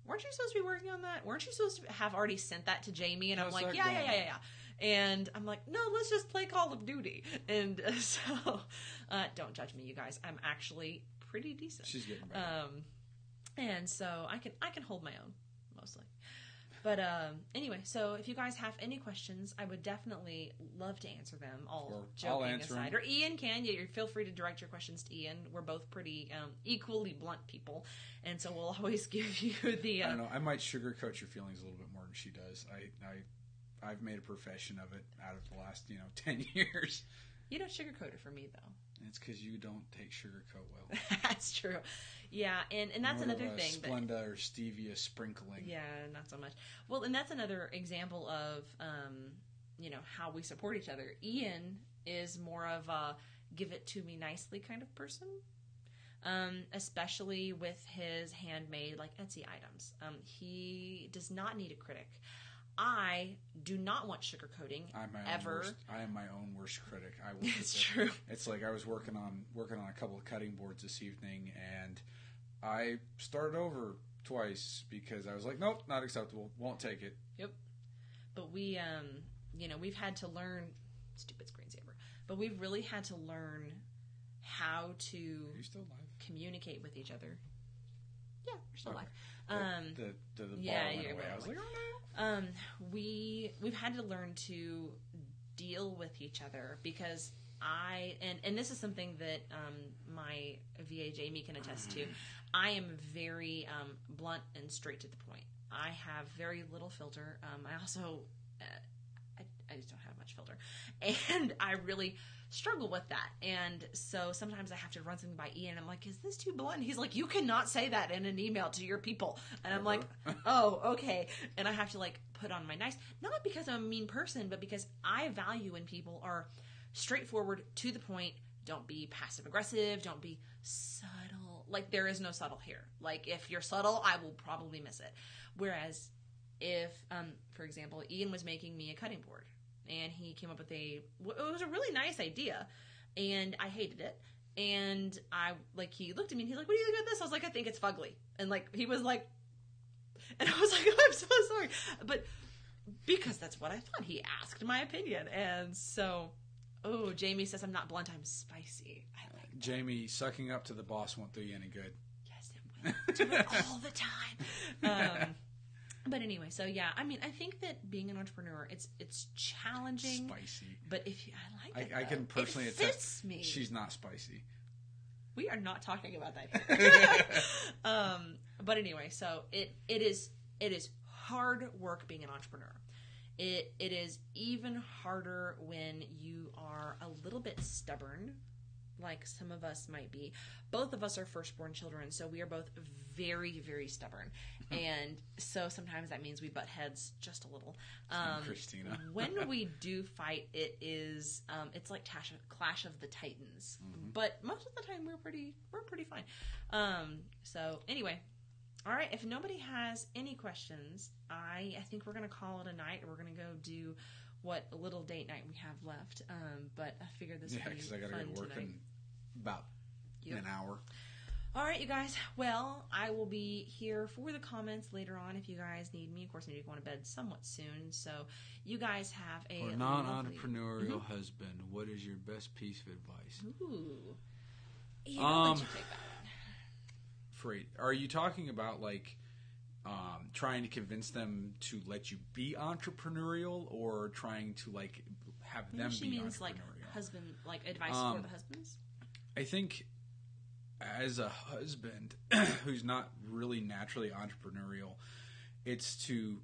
weren't you supposed to be working on that? Weren't you supposed to have already sent that to Jamie? And I'm like, yeah. And I'm like, no, let's just play Call of Duty. And so, don't judge me, you guys. I'm actually pretty decent. She's getting better. And so I can hold my own, mostly. But anyway, so if you guys have any questions, I would definitely love to answer them, all joking aside. Or Ian can. You feel free to direct your questions to Ian. We're both pretty equally blunt people, and so we'll always give you the... I don't know. I might sugarcoat your feelings a little bit more than she does. I've made a profession of it out of the last 10 years. You don't sugarcoat it for me, though. It's because you don't take sugarcoat well. That's true. Yeah, and that's another thing. Splenda or stevia sprinkling. Yeah, not so much. Well, and that's another example of, how we support each other. Ian is more of a give it to me nicely kind of person. especially with his handmade, like, Etsy items. He does not need a critic. I do not want sugarcoating ever. I am my own worst critic. I will. It's true. It's like I was working on a couple of cutting boards this evening, and I started over twice because I was like, nope, not acceptable. Won't take it. Yep. But we, we've had to learn, stupid screensaver, but we've really had to learn how to Are you still live? Communicate with each other. Yeah, we're still live. The bar went away. I was like, oh no. We've had to learn to deal with each other because and this is something that my VA Jamie can attest to. I am very blunt and straight to the point. I have very little filter. I also I just don't have much filter, and I really struggle with that. And so sometimes I have to run something by Ian. And I'm like, is this too blunt? And he's like, you cannot say that in an email to your people. And I'm like, oh, okay. And I have to like put on my nice, not because I'm a mean person, but because I value when people are straightforward, to the point. Don't be passive aggressive. Don't be subtle. Like, there is no subtle here. Like, if you're subtle, I will probably miss it. Whereas if, for example, Ian was making me a cutting board, and he came up with it was a really nice idea, and I hated it. And he looked at me and he's like, what do you think about this? I was like, I think it's fugly. And like, he was like, and I was like, oh, I'm so sorry. But because that's what I thought, he asked my opinion. And so, Jamie says I'm not blunt, I'm spicy. I like that. Jamie, sucking up to the boss won't do you any good. Yes, it will. Do it all the time. But anyway, so yeah, I mean, I think that being an entrepreneur, it's challenging. Spicy. But I like it. I can personally attest. Me. She's not spicy. We are not talking about that here. But anyway, so it is hard work being an entrepreneur. It is even harder when you are a little bit stubborn, like some of us might be. Both of us are firstborn children, so we are both very, very stubborn. And so sometimes that means we butt heads just a little. Christina. When we do fight, it's like Clash of the Titans. Mm-hmm. But most of the time we're pretty fine. So anyway, all right. If nobody has any questions, I think we're gonna call it a night. We're gonna go do what little date night we have left. But I figured this would be because I gotta fun get work tonight. in about an hour. All right, you guys. Well, I will be here for the comments later on if you guys need me. Of course, I need to go to bed somewhat soon. So you guys have a For a non-entrepreneurial husband, what is your best piece of advice? Ooh. Yeah, I'll let you take that one. Freight. Are you talking about like trying to convince them to let you be entrepreneurial, or trying to like have them she be means entrepreneurial? Like husband, like advice for the husbands? I think as a husband who's not really naturally entrepreneurial, it's to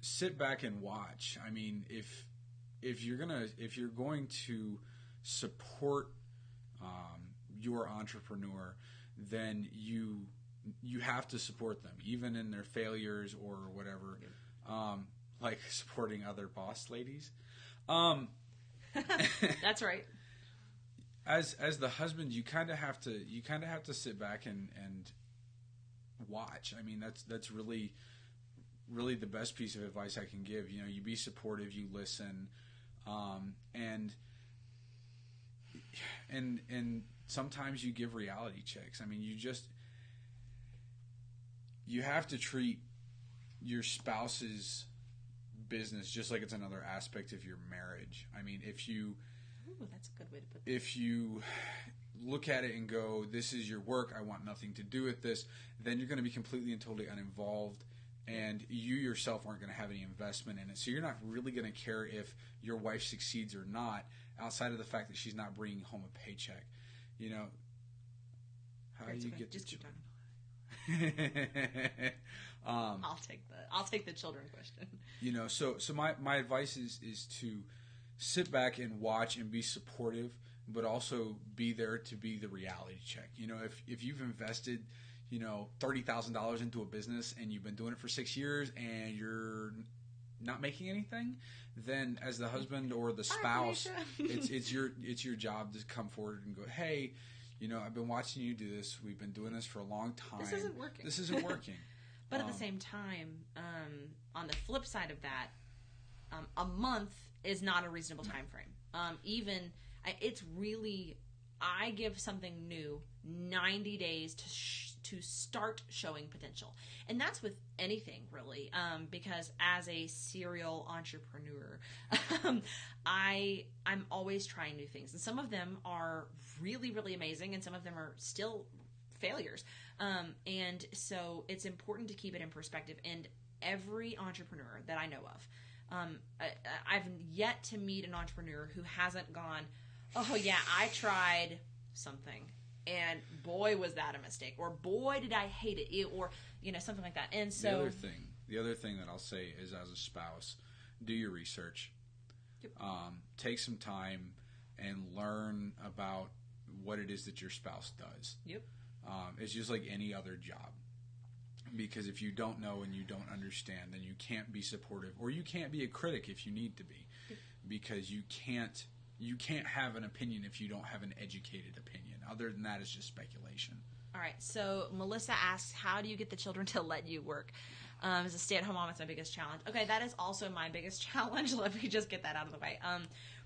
sit back and watch. I mean, if you're going to support your entrepreneur, then you have to support them, even in their failures or whatever. Like supporting other boss ladies. That's right. As the husband, you kind of have to sit back and watch. I mean, that's really the best piece of advice I can give. You know, you be supportive, you listen, and sometimes you give reality checks. I mean, you have to treat your spouse's business just like it's another aspect of your marriage. I mean, if you that's a good way to put that. If you look at it and go, this is your work, I want nothing to do with this, then you're going to be completely and totally uninvolved, and you yourself aren't going to have any investment in it. So you're not really going to care if your wife succeeds or not, outside of the fact that she's not bringing home a paycheck. You know, how do you get just to keep talking. I'll take the children question. You know, so my advice is to sit back and watch and be supportive, but also be there to be the reality check. You know, if you've invested, $30,000 into a business and you've been doing it for 6 years and you're not making anything, then as the husband or the spouse, it's your job to come forward and go, hey, I've been watching you do this. We've been doing this for a long time. This isn't working. But at the Um, same time, on the flip side of that, a month is not a reasonable time frame. It's really, I give something new 90 days to start showing potential. And that's with anything, really, because as a serial entrepreneur, I'm always trying new things. And some of them are really, really amazing, and some of them are still failures. And so it's important to keep it in perspective. And every entrepreneur that I know of, I've yet to meet an entrepreneur who hasn't gone, oh yeah, I tried something, and boy was that a mistake, or boy did I hate it, or something like that. And so the other thing that I'll say is, as a spouse, do your research. Yep. Take some time and learn about what it is that your spouse does. Yep. It's just like any other job. Because if you don't know and you don't understand, then you can't be supportive, or you can't be a critic if you need to be. Because you can't have an opinion if you don't have an educated opinion. Other than that, it's just speculation. All right. So Melissa asks, how do you get the children to let you work? As a stay-at-home mom, it's my biggest challenge. Okay, that is also my biggest challenge. Let me just get that out of the way.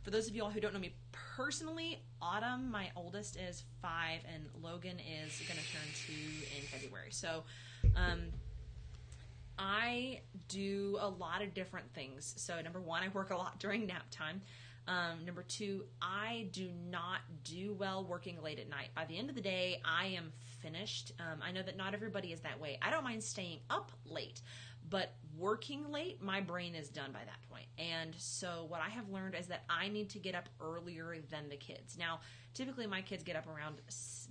For those of you all who don't know me personally, Autumn, my oldest, is 5, and Logan is going to turn 2 in February. So I do a lot of different things. So number 1, I work a lot during nap time. Number 2, I do not do well working late at night. By the end of the day, I am finished. I know that not everybody is that way. I don't mind staying up late, but working late, my brain is done by that point. And so what I have learned is that I need to get up earlier than the kids. Now, typically my kids get up around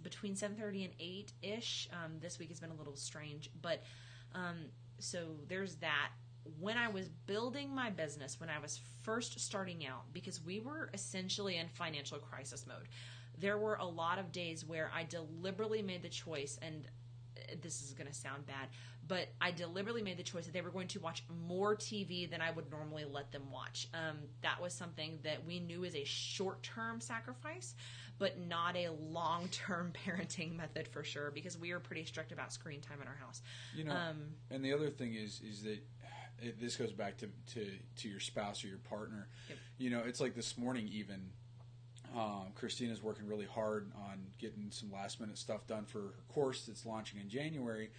between 7:30 and 8-ish. This week has been a little strange, but so there's that. When I was building my business, when I was first starting out, because we were essentially in financial crisis mode, there were a lot of days where I deliberately made the choice, and this is going to sound bad, but I deliberately made the choice that they were going to watch more TV than I would normally let them watch. That was something that we knew is a short-term sacrifice, but not a long-term parenting method for sure, because we are pretty strict about screen time in our house. And the other thing is that this goes back to your spouse or your partner. Yep. It's like this morning even, Christina's working really hard on getting some last-minute stuff done for her course that's launching in January.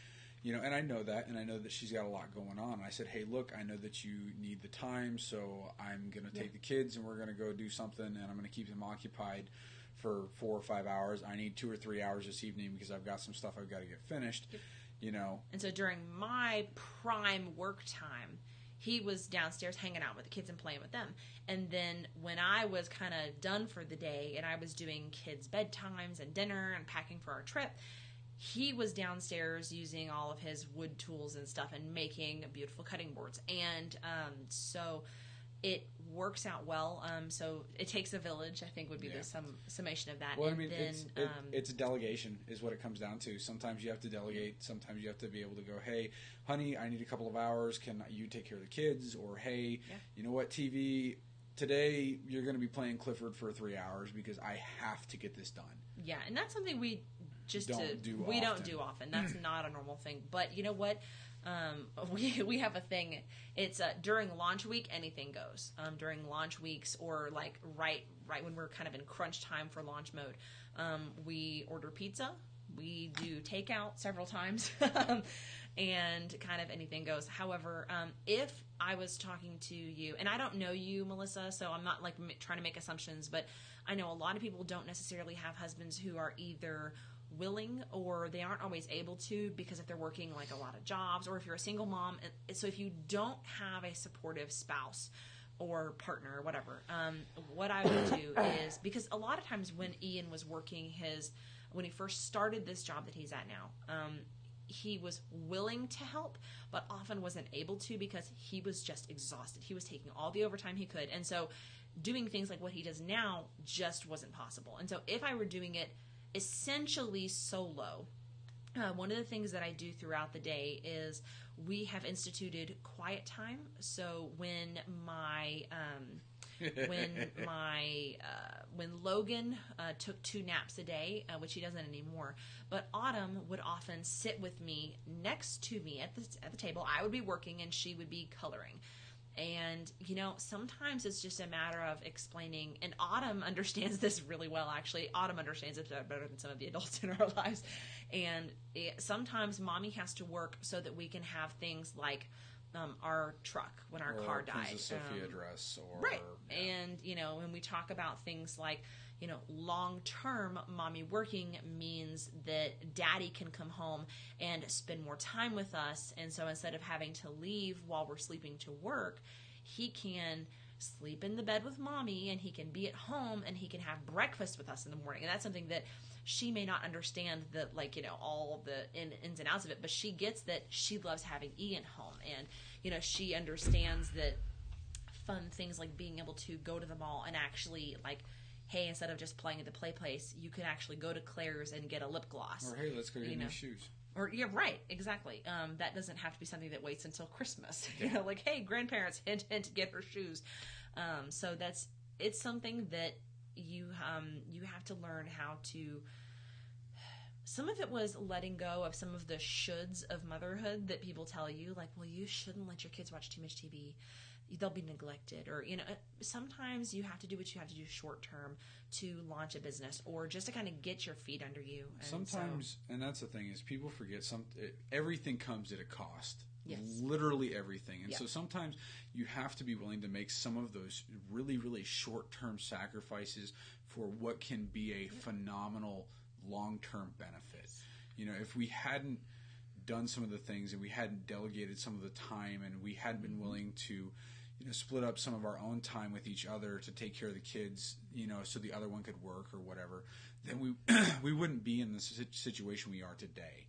And I know that, and I know that she's got a lot going on. And I said, hey, look, I know that you need the time, so I'm going to take the kids, and we're going to go do something, and I'm going to keep them occupied for 4 or 5 hours. I need 2 or 3 hours this evening because I've got some stuff I've got to get finished. Yep. And so during my prime work time, he was downstairs hanging out with the kids and playing with them. And then when I was kind of done for the day and I was doing kids' bedtimes and dinner and packing for our trip, he was downstairs using all of his wood tools and stuff and making beautiful cutting boards. And so it works out well. So it takes a village, I think, would be the summation of that. Well, and it's a delegation is what it comes down to. Sometimes you have to delegate. Sometimes you have to be able to go, hey, honey, I need a couple of hours. Can you take care of the kids? Or, hey, you know what, TV, today you're going to be playing Clifford for 3 hours because I have to get this done. Yeah, and that's something we don't do often. That's not a normal thing. But you know what? We have a thing. It's during launch week, anything goes. During launch weeks, or like right when we're kind of in crunch time for launch mode, we order pizza. We do takeout several times, and kind of anything goes. However, if I was talking to you, and I don't know you, Melissa, so I'm not like trying to make assumptions, but I know a lot of people don't necessarily have husbands who are either willing or they aren't always able to, because if they're working like a lot of jobs, or if you're a single mom. So if you don't have a supportive spouse or partner or whatever, what I would do is, because a lot of times when Ian was working when he first started this job that he's at now, he was willing to help, but often wasn't able to because he was just exhausted. He was taking all the overtime he could. And so doing things like what he does now just wasn't possible. And so if I were doing it essentially solo, one of the things that I do throughout the day is we have instituted quiet time. So when my when Logan took 2 naps a day, which he doesn't anymore, but Autumn would often sit with me next to me at the table. I would be working and she would be coloring. And, sometimes it's just a matter of explaining, and Autumn understands this really well, actually. Autumn understands it better than some of the adults in our lives. And sometimes Mommy has to work so that we can have things like our truck when our car died. Princess Sophia dress. Right. Yeah. And, when we talk about things like, long-term Mommy working means that Daddy can come home and spend more time with us. And so instead of having to leave while we're sleeping to work, he can sleep in the bed with Mommy and he can be at home and he can have breakfast with us in the morning. And that's something that she may not understand, that all the ins and outs of it, but she gets that she loves having Ian home. And, she understands that fun things like being able to go to the mall and actually hey, instead of just playing at the play place, you could actually go to Claire's and get a lip gloss. Or, hey, let's go get new shoes. Or, yeah, right, exactly. That doesn't have to be something that waits until Christmas. Hey, grandparents, hint, hint, get her shoes. So it's something that you have to learn how to. Some of it was letting go of some of the shoulds of motherhood that people tell you, well, you shouldn't let your kids watch too much TV. They'll be neglected. Or, sometimes you have to do what you have to do short term to launch a business or just to kind of get your feet under you. And sometimes, and that's the thing, is people forget everything comes at a cost. Yes. Literally everything. And yep. So sometimes you have to be willing to make some of those really, really short-term sacrifices for what can be a phenomenal long-term benefit. If we hadn't done some of the things and we hadn't delegated some of the time and we hadn't been willing to split up some of our own time with each other to take care of the kids, so the other one could work or whatever, then we wouldn't be in the situation we are today.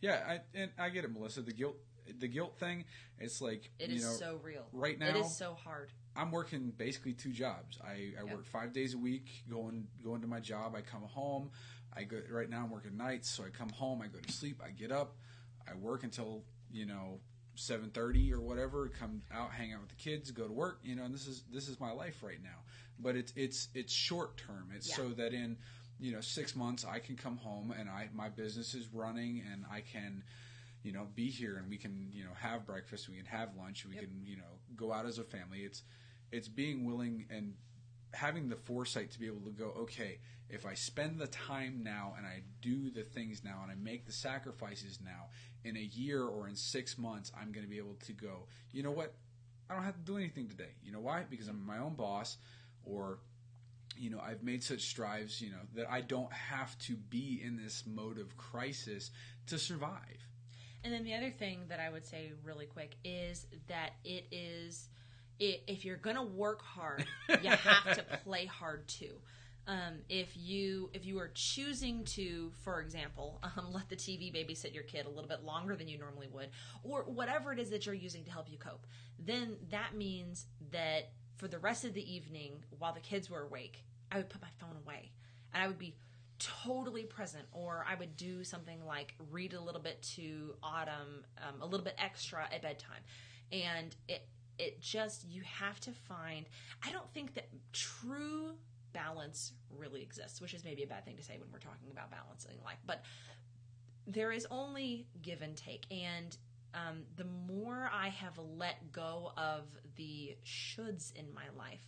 Yeah, I get it, Melissa. The guilt thing, it's like, it is so real. Right now, it is so hard. I'm working basically 2 jobs. I work 5 days a week, going to my job. I come home. Right now I'm working nights, so I come home, I go to sleep, I get up, I work until 7:30 or whatever, come out, hang out with the kids, go to work, and this is my life right now. But it's short term. It's so that in 6 months I can come home and my business is running and I can be here and we can have breakfast, we can have lunch, we can go out as a family. It's being willing and having the foresight to be able to go, okay, if I spend the time now and I do the things now and I make the sacrifices now, in a year or in 6 months, I'm going to be able to go, you know what? I don't have to do anything today. You know why? Because I'm my own boss, or, I've made such strides, that I don't have to be in this mode of crisis to survive. And then the other thing that I would say really quick is that if you're going to work hard, you have to play hard too. If you are choosing to, for example, let the TV babysit your kid a little bit longer than you normally would, or whatever it is that you're using to help you cope, then that means that for the rest of the evening, while the kids were awake, I would put my phone away and I would be totally present, or I would do something like read a little bit to Autumn, a little bit extra at bedtime. And it just, you have to find, I don't think that true balance really exists, which is maybe a bad thing to say when we're talking about balancing life, but there is only give and take. And the more I have let go of the shoulds in my life,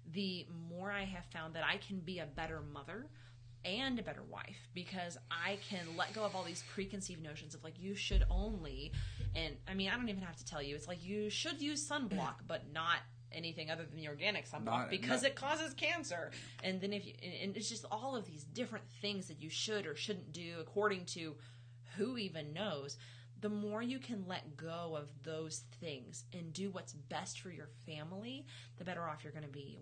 the more I have found that I can be a better mother and a better wife, because I can let go of all these preconceived notions of you should only, and I mean, I don't even have to tell you, it's you should use sunblock, but not anything other than the organic sunblock because it causes cancer. And then and it's just all of these different things that you should or shouldn't do according to who even knows. The more you can let go of those things and do what's best for your family, the better off you're going to be.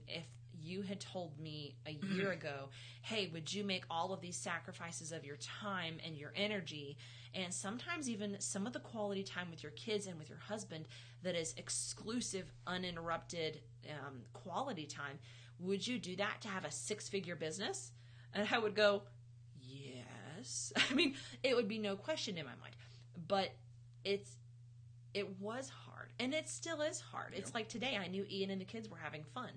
If you had told me a year ago, hey, would you make all of these sacrifices of your time and your energy, and sometimes even some of the quality time with your kids and with your husband that is exclusive, uninterrupted quality time, would you do that to have a 6-figure business? And I would go, yes. It would be no question in my mind. But it was hard, and it still is hard. It's like today I knew Ian and the kids were having fun.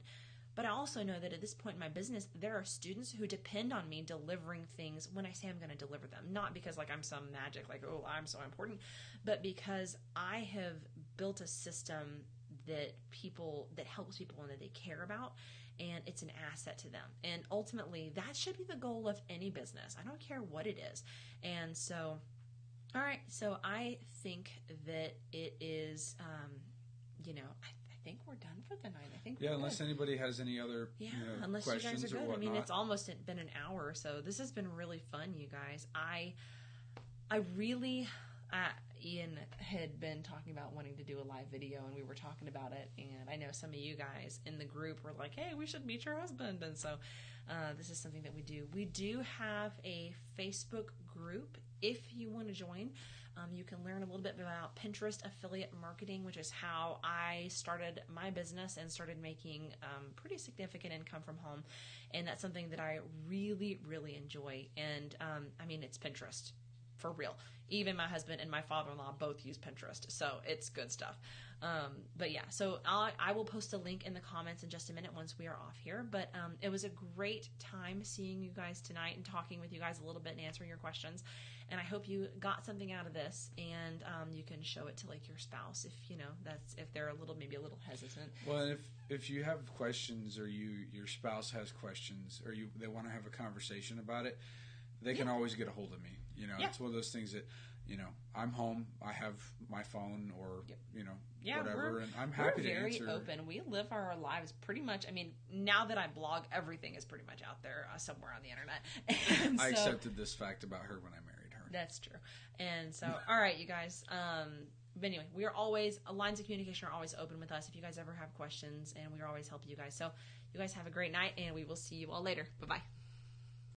But I also know that at this point in my business, there are students who depend on me delivering things when I say I'm going to deliver them. Not because like I'm some magic, like, oh, I'm so important, but because I have built a system that helps people and that they care about, and it's an asset to them. And ultimately, that should be the goal of any business. I don't care what it is. And so, all right, so I think that it is, I think we're done for the night. I think unless anybody has any other unless questions you guys are good. or I mean, whatnot. it's almost been an hour or so. This has been really fun, you guys. I really, Ian had been talking about wanting to do a live video, and we were talking about it, and I know some of you guys in the group were like, hey, we should meet your husband, and so this is something that we do. We do have a Facebook group if you want to join. You can learn a little bit about Pinterest affiliate marketing, which is how I started my business and started making pretty significant income from home. And that's something that I really, really enjoy. And I mean, it's Pinterest for real. Even my husband and my father-in-law both use Pinterest, so it's good stuff. But yeah, so I will post a link in the comments in just a minute once we are off here. But it was a great time seeing you guys tonight and talking with you guys a little bit and answering your questions. And I hope you got something out of this, and you can show it to like your spouse if they're maybe a little hesitant. Well, and if you have questions, or your spouse has questions, or they want to have a conversation about it, they can always get a hold of me. It's one of those things that, I'm home, I have my phone or, whatever, and I'm happy to answer. We're very open. We live our lives pretty much. I mean, now that I blog, everything is pretty much out there somewhere on the internet. And I accepted this fact about her when I married her. That's true. And so, all right, you guys. But anyway, lines of communication are always open with us if you guys ever have questions, and we are always helping you guys. So you guys have a great night, and we will see you all later. Bye-bye.